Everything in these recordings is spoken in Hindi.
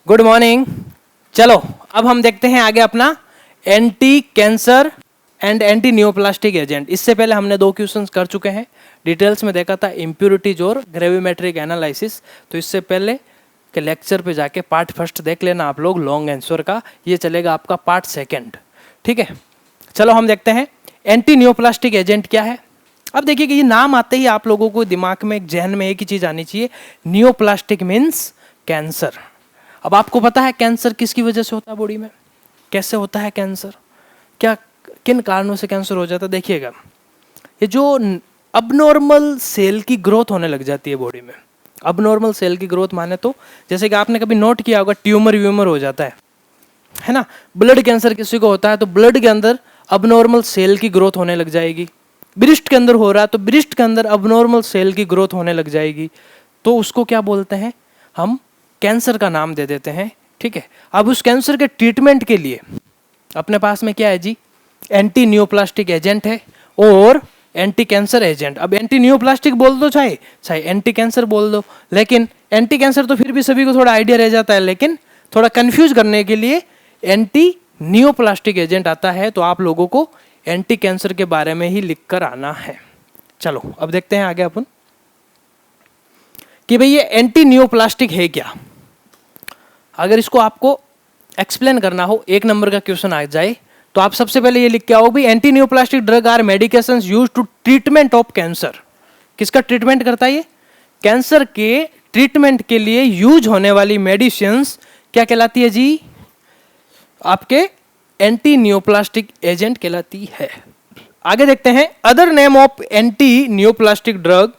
Good morning. चलो अब हम देखते हैं आगे अपना anti cancer and anti neoplastic agent. इससे पहले हमने 2 क्वेश्चंस कर चुके हैं, डिटेल्स में देखा था इम्प्योरिटीज और ग्रेविमेट्रिक एनालिसिस। तो इससे पहले के लेक्चर पे जाके पार्ट फर्स्ट देख लेना आप लोग, लॉन्ग आंसर का। ये चलेगा आपका पार्ट सेकंड, ठीक है। चलो हम देखते हैं एंटी न्यूप्लास्टिक एजेंट क्या है। अब देखिए कि ये नाम आते ही आप लोगों को दिमाग में, जहन में एक ही चीज़ आनी चाहिए, न्यूप्लास्टिक मीन्स कैंसर। अब आपको पता है कैंसर किसकी वजह से होता है बॉडी में, कैसे होता है कैंसर, क्या किन कारणों से कैंसर हो जाता है। देखिएगा, ये जो अबनॉर्मल सेल की ग्रोथ होने लग जाती है बॉडी में। अबनॉर्मल सेल की ग्रोथ माने तो जैसे कि आपने कभी नोट किया होगा, ट्यूमर व्यूमर हो जाता है ना। ब्लड कैंसर किसी को होता है तो ब्लड के अंदर अबनॉर्मल सेल की ग्रोथ होने लग जाएगी। ब्रेस्ट के अंदर हो रहा है तो ब्रेस्ट के अंदर अबनॉर्मल सेल की ग्रोथ होने लग जाएगी। तो उसको क्या बोलते हैं, हम कैंसर का नाम दे देते हैं, ठीक है। अब उस कैंसर के ट्रीटमेंट के लिए अपने पास में क्या है जी, एंटी न्यूप्लास्टिक एजेंट है और एंटी कैंसर एजेंट। अब एंटी न्यूप्लास्टिक बोल दो चाहे चाहे एंटी कैंसर बोल दो, लेकिन एंटी कैंसर तो फिर भी सभी को थोड़ा आइडिया रह जाता है, लेकिन थोड़ा कंफ्यूज करने के लिए एंटी न्यूप्लास्टिक एजेंट आता है। तो आप लोगों को एंटी कैंसर के बारे में ही लिख कर आना है। चलो अब देखते हैं आगे अपन कि भाई ये एंटी न्यूप्लास्टिक है क्या। अगर इसको आपको एक्सप्लेन करना हो, 1 नंबर का क्वेश्चन आ जाए, तो आप सबसे पहले ये लिख के आओ भाई, anti neoplastic drug are medications used to treatment of cancer. किसका ट्रीटमेंट करता है ये, कैंसर के ट्रीटमेंट के लिए यूज होने वाली मेडिसिन्स क्या कहलाती है जी, आपके एंटी न्यूप्लास्टिक एजेंट कहलाती है। आगे देखते हैं other name of anti neoplastic drug.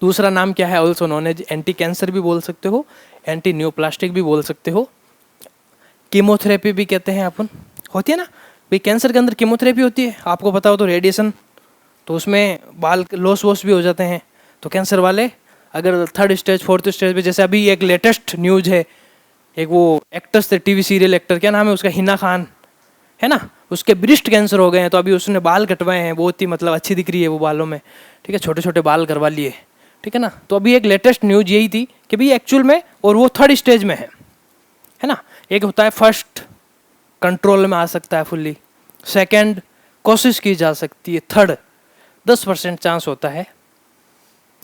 दूसरा नाम क्या है, also known as anti cancer भी बोल सकते हो, एंटी न्यूप्लास्टिक भी बोल सकते हो, कीमोथेरेपी भी कहते हैं अपन। होती है ना भाई, कैंसर के अंदर कीमोथेरेपी होती है, आपको पता हो तो रेडिएशन, तो उसमें बाल लॉस वॉस भी हो जाते हैं। तो कैंसर वाले अगर 3rd स्टेज 4th स्टेज पे, जैसे अभी एक लेटेस्ट न्यूज है, एक वो एक्टर्स थे, टीवी सीरियल एक्टर, क्या नाम है उसका, हिना खान है ना, उसके ब्रेस्ट कैंसर हो गए हैं। तो अभी उसने बाल कटवाए हैं, बहुत ही मतलब अच्छी दिख रही है वो बालों में, ठीक है, छोटे छोटे बाल करवा लिए, ठीक है ना। तो अभी एक लेटेस्ट न्यूज यही थी कि भाई एक्चुअल में, और वो 3rd स्टेज में है ना। एक होता है फर्स्ट, कंट्रोल में आ सकता है फुल्ली, सेकंड कोशिश की जा सकती है, थर्ड 10% चांस होता है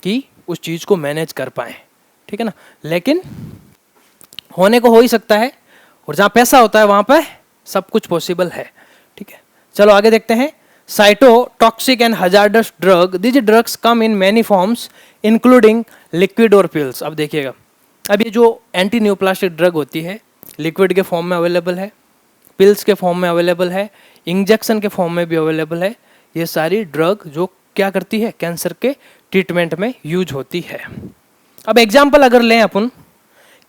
कि उस चीज़ को मैनेज कर पाए, ठीक है ना। लेकिन होने को हो ही सकता है, और जहाँ पैसा होता है वहाँ पर सब कुछ पॉसिबल है, ठीक है। चलो आगे देखते हैं cytotoxic and hazardous drug. This drugs come in many forms including liquid और पिल्स। अब देखिएगा, अब ये जो एंटी न्यूप्लास्टिक ड्रग होती है, लिक्विड के फॉर्म में अवेलेबल है, पिल्स के फॉर्म में अवेलेबल है, इंजेक्शन के फॉर्म में भी अवेलेबल है। ये सारी ड्रग जो क्या करती है, कैंसर के ट्रीटमेंट में यूज होती है। अब एग्जाम्पल अगर लें अपन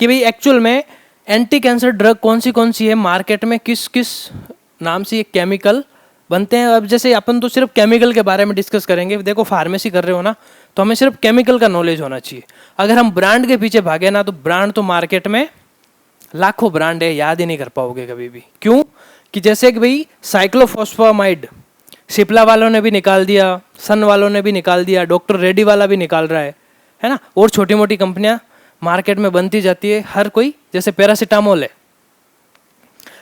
कि भाई एक्चुअल में एंटी कैंसर ड्रग कौन सी है मार्केट में, किस किस नाम से ये केमिकल बनते हैं। अब जैसे अपन तो सिर्फ केमिकल के बारे में डिस्कस करेंगे, देखो फार्मेसी कर रहे हो ना, तो हमें सिर्फ केमिकल का नॉलेज होना चाहिए। अगर हम ब्रांड के पीछे भागे ना, तो ब्रांड तो मार्केट में लाखों ब्रांड है, याद ही नहीं कर पाओगे कभी भी। क्यों कि जैसे कि भाई साइक्लोफॉस्फामाइड सिप्ला वालों ने भी निकाल दिया, सन वालों ने भी निकाल दिया, डॉक्टर रेड्डी वाला भी निकाल रहा है ना, और छोटी मोटी कंपनियां मार्केट में बनती जाती है हर कोई। जैसे पैरासीटामोल है,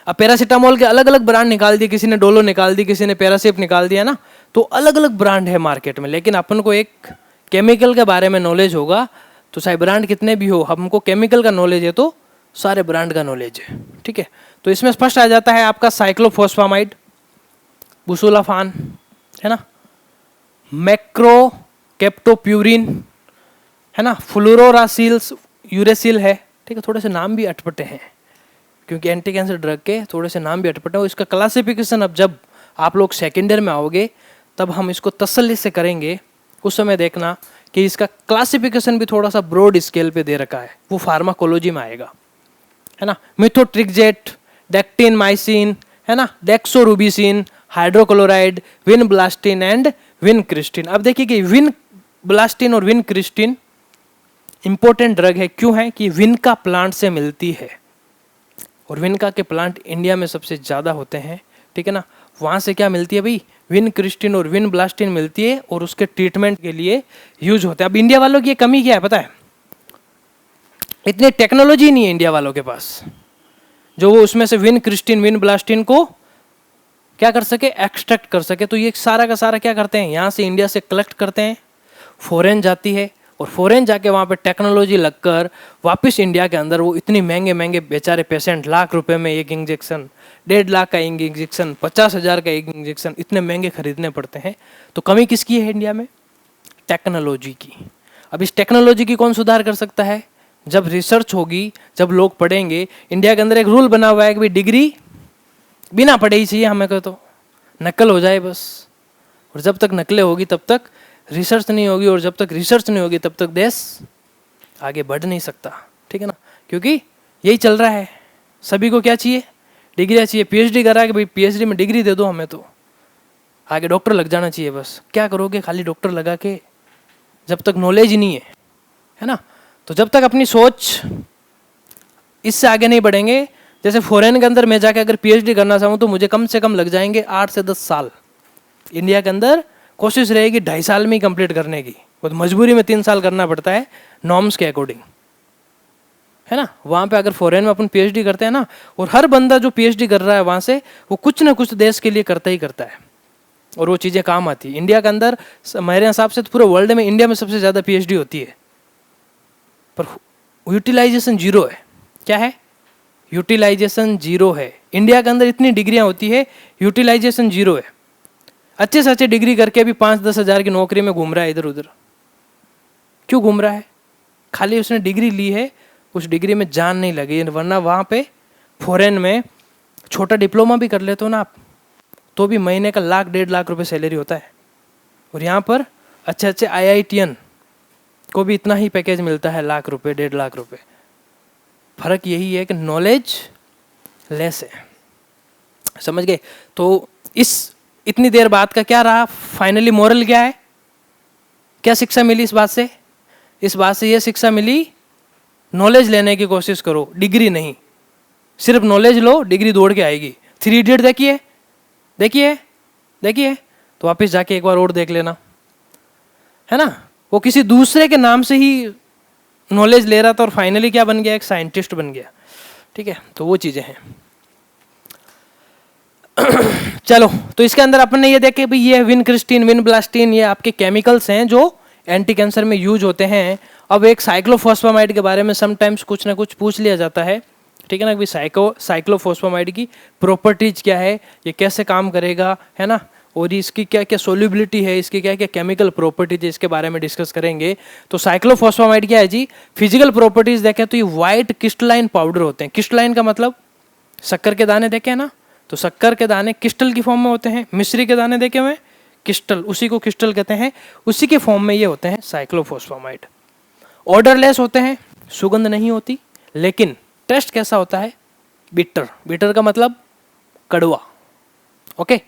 अब पैरासीटामोल के अलग अलग ब्रांड निकाल दिए, किसी ने डोलो निकाल दी, किसी ने पैरासिप निकाल दिया ना, तो अलग अलग ब्रांड है मार्केट में। लेकिन अपन को एक केमिकल के बारे में नॉलेज होगा, तो चाहे ब्रांड कितने भी हो, हमको केमिकल का नॉलेज है तो सारे ब्रांड का नॉलेज है, ठीक है। तो इसमें स्पष्ट आ जाता है आपका साइक्लोफॉस्फामाइड, बुसुलाफान है ना, मैक्रो कैप्टोप्यूरिन है ना, फ्लोरोरासिल्स, यूरेसिल है, ठीक है। थोड़े से नाम भी अटपटे हैं, क्योंकि एंटी कैंसर ड्रग के थोड़े से नाम भी अटपटे हैं। इसका क्लासिफिकेशन अब जब आप लोग सेकेंड ईयर में आओगे तब हम इसको तसल्ली से करेंगे। उस समय देखना कि इसका क्लासिफिकेशन भी थोड़ा सा ब्रॉड स्केल पे दे रखा है, वो फार्माकोलॉजी में आएगा, है ना। मिथोट्रिक्जेट, डेक्टिनमाइसिन है ना, डेक्सोरूबिसिन, हाइड्रोक्लोराइड, विनब्लास्टिन एंड विनक्रिस्टिन। अब देखिए कि विनब्लास्टिन और विनक्रिस्टिन इंपॉर्टेंट ड्रग है। क्यों है कि विनका प्लांट से मिलती है, और विनका के प्लांट इंडिया में सबसे ज़्यादा होते हैं, ठीक है ना। वहाँ से क्या मिलती है भाई, विनक्रिस्टिन और विनब्लास्टिन मिलती है, और उसके ट्रीटमेंट के लिए यूज होते हैं। अब इंडिया वालों की ये कमी क्या है पता है, इतनी टेक्नोलॉजी नहीं है इंडिया वालों के पास जो वो उसमें से विन क्रिस्टीन विन ब्लास्टिन को क्या कर सके, एक्सट्रैक्ट कर सके। तो ये सारा का सारा क्या करते हैं, यहाँ से इंडिया से कलेक्ट करते हैं, फॉरेन जाती है और फॉरेन जाके वहाँ पे टेक्नोलॉजी लगकर वापस इंडिया के अंदर वो इतनी महंगे महंगे बेचारे पेशेंट, लाख रुपए में एक इंजेक्शन, 1.5 लाख का एक इंजेक्शन, 50,000 का एक इंजेक्शन, इतने महंगे खरीदने पड़ते हैं। तो कमी किसकी है इंडिया में, टेक्नोलॉजी की। अब इस टेक्नोलॉजी की कौन सुधार कर सकता है, जब रिसर्च होगी, जब लोग पढ़ेंगे। इंडिया के अंदर एक रूल बना हुआ है कि भाई डिग्री बिना पढ़े ही चाहिए हमें को, तो नकल हो जाए बस। और जब तक नकलें होगी तब तक रिसर्च नहीं होगी, और जब तक रिसर्च नहीं होगी तब तक देश आगे बढ़ नहीं सकता, ठीक है ना। क्योंकि यही चल रहा है, सभी को क्या चाहिए, डिग्रियाँ चाहिए। पीएचडी करा कि भाई पीएचडी में डिग्री दे दो हमें, तो आगे डॉक्टर लग जाना चाहिए बस। क्या करोगे खाली डॉक्टर लगा के, जब तक नॉलेज ही नहीं है ना। तो जब तक अपनी सोच इससे आगे नहीं बढ़ेंगे, जैसे फॉरेन के अंदर मैं जाके अगर पीएचडी करना चाहूँ तो मुझे कम से कम लग जाएंगे 8 से 10 साल। इंडिया के अंदर कोशिश रहेगी 2.5 साल में ही कंप्लीट करने की, वो तो मजबूरी में 3 साल करना पड़ता है नॉर्म्स के अकॉर्डिंग, है ना। वहाँ पे अगर फॉरेन में अपन पीएचडी करते हैं ना, और हर बंदा जो पीएचडी कर रहा है वहाँ से, वो कुछ ना कुछ देश के लिए करता ही करता है, और वो चीज़ें काम आती है। इंडिया के अंदर मेरे हिसाब से तो पूरे वर्ल्ड में इंडिया में सबसे ज़्यादा पीएचडी होती है, पर यूटिलाइजेशन जीरो है। क्या है, यूटिलाइजेशन जीरो है। इंडिया के अंदर इतनी डिग्रियां होती है, यूटिलाइजेशन जीरो है। अच्छे से अच्छे डिग्री करके भी 5-10 हज़ार की नौकरी में घूम रहा है इधर उधर। क्यों घूम रहा है, खाली उसने डिग्री ली है, उस डिग्री में जान नहीं लगी। वरना वहाँ पे फॉरेन में छोटा डिप्लोमा भी कर लेते हो ना आप, तो भी महीने का 1-1.5 लाख रुपए सैलरी होता है। और यहाँ पर अच्छे अच्छे IITian को भी इतना ही पैकेज मिलता है, 1 लाख रुपए, 1.5 लाख रुपए। फर्क यही है कि नॉलेज लेस है, समझ गए। तो इस इतनी देर बात का क्या रहा, फाइनली मोरल क्या है, क्या शिक्षा मिली इस बात से, इस बात से ये शिक्षा मिली, नॉलेज लेने की कोशिश करो, डिग्री नहीं। सिर्फ नॉलेज लो, डिग्री दौड़ के आएगी। 3 इडियट देखिए देखिए देखिए, तो वापस जाके एक बार और देख लेना, है ना। वो किसी दूसरे के नाम से ही नॉलेज ले रहा था और फाइनली क्या बन गया, एक साइंटिस्ट बन गया, ठीक है। तो वो चीज़ें हैं। चलो, तो इसके अंदर अपन ने ये देखे भाई, ये विन क्रिस्टीन विन ब्लास्टीन, ये आपके केमिकल्स हैं जो एंटी कैंसर में यूज होते हैं। अब एक साइक्लोफॉस्फामाइड के बारे में समटाइम्स कुछ ना कुछ पूछ लिया जाता है, ठीक है ना, कि साइक्लोफॉस्फामाइड की प्रॉपर्टीज क्या है, ये कैसे काम करेगा, है ना, और इसकी क्या क्या सोल्यूबिलिटी है, इसकी क्या क्या केमिकल प्रॉपर्टीज है, इसके बारे में डिस्कस करेंगे। तो साइक्लोफॉस्फामाइड क्या है जी, फिजिकल प्रॉपर्टीज देखें तो ये व्हाइट क्रिस्टलाइन पाउडर होते हैं। क्रिस्टलाइन का मतलब शक्कर के दाने देखे ना, तो शक्कर के दाने क्रिस्टल की फॉर्म में होते हैं। मिश्री के दाने देखे हुए क्रिस्टल, उसी को क्रिस्टल कहते हैं, उसी के फॉर्म में ये होते हैं साइक्लोफॉस्फामाइड। ऑर्डरलेस होते हैं, सुगंध नहीं होती, लेकिन टेस्ट कैसा होता है, बिटर। बिटर का मतलब कड़वा, ओके।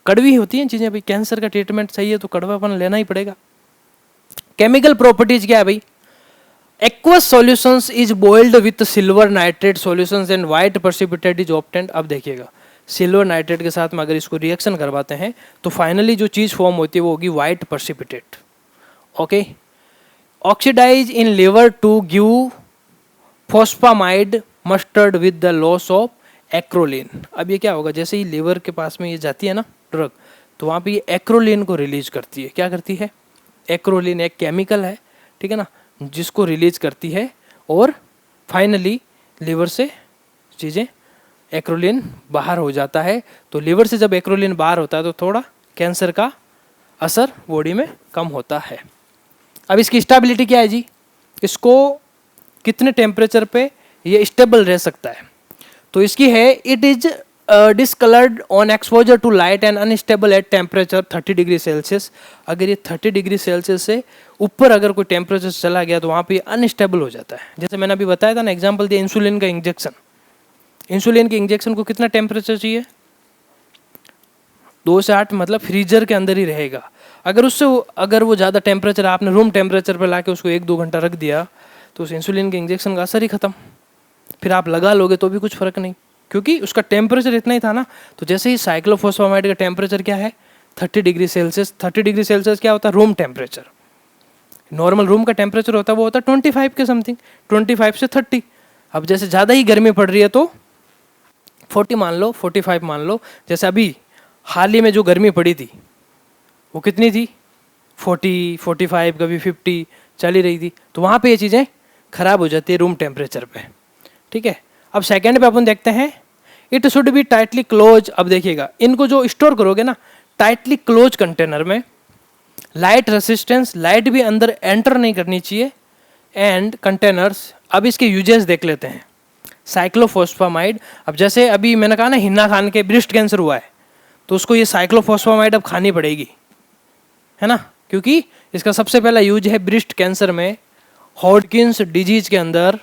कड़वी होती हैं चीजें भाई, कैंसर का ट्रीटमेंट सही है तो कड़वापन लेना ही पड़ेगा। केमिकल प्रॉपर्टीज क्या है भाई, aqueous solutions is boiled with silver nitrate solutions and white precipitate is obtained. अब देखिएगा, सिल्वर नाइट्रेट के साथ में अगर इसको रिएक्शन करवाते हैं तो फाइनली जो चीज फॉर्म होती है वो होगी white precipitate, okay. Oxidise in liver to give phosphamide mustard with the loss of acrolein. अब ये क्या होगा, जैसे ही लिवर के पास में ये जाती है ना ड्रग, तो वहाँ पे ये एक्रोलिन को रिलीज करती है। क्या करती है, एक्रोलिन एक केमिकल है, ठीक है ना, जिसको रिलीज करती है, और फाइनली लिवर से चीज़ें एक्रोलिन बाहर हो जाता है। तो लिवर से जब एक्रोलिन बाहर होता है तो थोड़ा कैंसर का असर बॉडी में कम होता है। अब इसकी स्टेबिलिटी क्या है जी, इसको कितने टेम्परेचर पे ये स्टेबल रह सकता है, तो इसकी है it is discoloured on exposure to light and unstable at temperature 30 degree Celsius. अगर ये 30 डिग्री सेल्सियस से ऊपर अगर कोई टेम्परेचर चला गया तो वहाँ पे अनस्टेबल हो जाता है। जैसे मैंने अभी बताया था ना, एग्जांपल दिया इंसुलिन का इंजेक्शन। इंसुलिन के इंजेक्शन को कितना टेम्परेचर चाहिए, 2 से 8, मतलब फ्रीजर के अंदर ही रहेगा। अगर उससे अगर वो ज़्यादा टेम्परेचर आपने रूम टेम्परेचर पर ला के उसको 1-2 घंटा रख दिया तो उस इंसुलिन के इंजेक्शन का असर ही खत्म। फिर आप लगा लोगे तो भी कुछ फर्क नहीं, क्योंकि उसका टेम्परेचर इतना ही था ना। तो जैसे ही साइक्लोफॉस्फामाइड का टेम्परेचर क्या है, 30 डिग्री सेल्सियस। 30 डिग्री सेल्सियस क्या होता है, रूम टेम्परेचर। नॉर्मल रूम का टेम्परेचर होता है वो होता है 25 के समथिंग, 25 से 30। अब जैसे ज़्यादा ही गर्मी पड़ रही है तो 40 मान लो, 45 मान लो। जैसे अभी हाल ही में जो गर्मी पड़ी थी वो कितनी थी, 40, 45, कभी 50 चल ही रही थी। तो वहाँ पे ये चीज़ें खराब हो जाती है रूम टेम्परेचर पे, ठीक है। अब सेकेंड पे अपन देखते हैं, it should be tightly close. अब देखिएगा, इनको जो स्टोर करोगे ना टाइटली क्लोज कंटेनर में, लाइट रेसिस्टेंस, लाइट भी अंदर एंटर नहीं करनी चाहिए, एंड कंटेनर्स। अब इसके यूजेस देख लेते हैं। साइक्लोफॉस्फामाइड, अब जैसे अभी मैंने कहा ना हिन्ना खान के ब्रेस्ट कैंसर हुआ है, तो उसको ये साइक्लोफॉस्फामाइड अब खानी पड़ेगी, है ना, क्योंकि इसका सबसे पहला यूज है ब्रेस्ट कैंसर में, हॉडकिंस डिजीज के अंदर,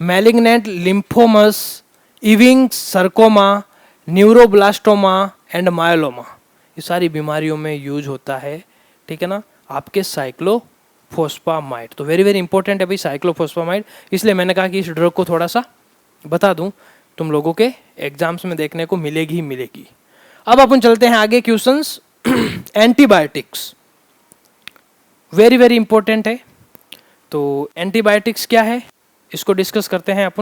मैलिग्नेंट लिम्फोमस, इविंग सरकोमा, न्यूरोब्लास्टोमा एंड मायोलोमा, ये सारी बीमारियों में यूज होता है, ठीक है ना, आपके साइक्लोफॉस्फामाइड। तो वेरी वेरी इंपॉर्टेंट है भाई साइक्लोफॉस्फामाइड, इसलिए मैंने कहा कि इस ड्रग को थोड़ा सा बता दूं, तुम लोगों के एग्जाम्स में देखने को मिलेगी ही मिलेगी। अब अपन चलते हैं आगे questions. Antibiotics very very important है। तो एंटीबायोटिक्स क्या है इसको डिस्कस करते हैं अपन।